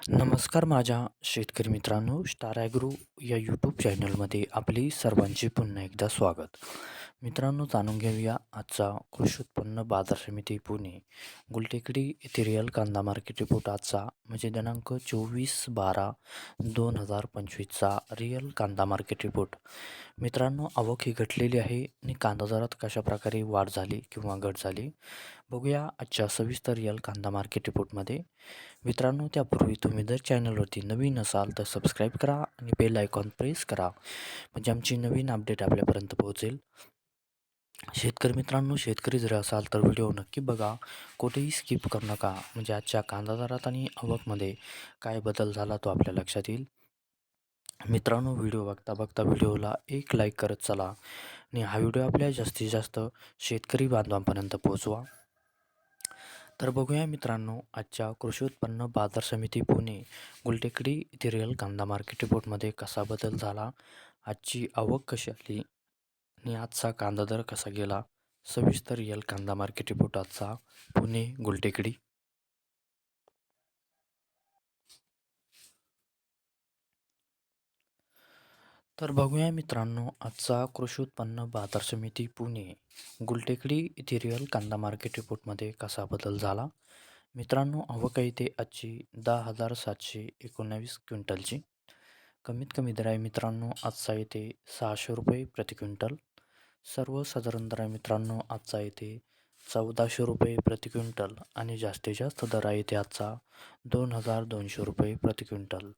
नमस्कार माझ्या शेतकरी मित्रांनो, स्टार ॲग्रो या यूट्यूब चॅनलमध्ये आपले सर्वांचे पुन्हा एकदा स्वागत. मित्रांनो, जाणून घेऊया आजचा कृषी उत्पन्न बाजार समिती पुणे गुलटेकडी येथे रिअल कांदा मार्केट रिपोर्ट आजचा म्हणजे दिनांक 24/12/2025चा रिअल कांदा मार्केट रिपोर्ट. मित्रांनो, आवक ही घटलेली आहे आणि कांदा दरात कशा प्रकारे वाढ झाली किंवा घट झाली बघूया आजच्या सविस्तर रिअल कांदा मार्केट रिपोर्टमध्ये. मित्रांनो, त्यापूर्वी तुम्ही जर चॅनलवरती नवीन असाल तर सबस्क्राईब करा आणि बेल आयकॉन प्रेस करा म्हणजे आमची नवीन अपडेट आपल्यापर्यंत पोहोचेल. शेतकरी मित्रांनो, शेतकरी जर असाल तर व्हिडिओ नक्की बघा, कुठेही स्किप करू नका म्हणजे आजच्या कांदा दरात आणि आवकमध्ये काय बदल झाला तो आपल्या लक्षात येईल. मित्रांनो, व्हिडिओ बघता बघता व्हिडिओला एक लाईक करत चला आणि हा व्हिडिओ आपल्या जास्तीत जास्त शेतकरी बांधवांपर्यंत पोहोचवा. तर बघूया मित्रांनो, आजच्या कृषी उत्पन्न बाजार समिती पुणे गुलटेकडी येथे रिअल कांदा मार्केट रिपोर्टमध्ये कसा बदल झाला, आजची आवक कशी आली आणि आजचा कांदा दर कसा गेला. सविस्तर रिअल कांदा मार्केट रिपोर्ट आजचा पुणे गुलटेकडी. तर बघूया मित्रांनो, आजचा कृषी उत्पन्न बाजार समिती पुणे गुलटेकडी येथे रिअल कांदा मार्केट रिपोर्टमध्ये कसा बदल झाला. मित्रांनो, आवक आहे ते आजची 10,719 क्विंटलची. कमीत कमी दर आहे मित्रांनो आजचा येते 600 रुपये प्रति क्विंटल. सर्वसाधारण दर आहे मित्रांनो आजचा येते 1400 रुपये प्रति क्विंटल आणि जास्तीत जास्त दर आहे ते आजचा 2,200 रुपये प्रति क्विंटल.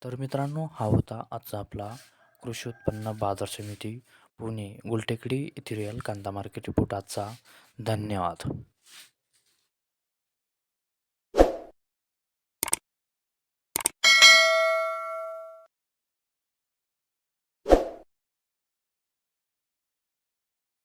तर मित्रांनो, हा होता आजचा आपला कृषी उत्पन्न बाजार समिती पुणे गुलटेकडी येथे रिअल कांदा मार्केट रिपोर्ट आजचा. धन्यवाद.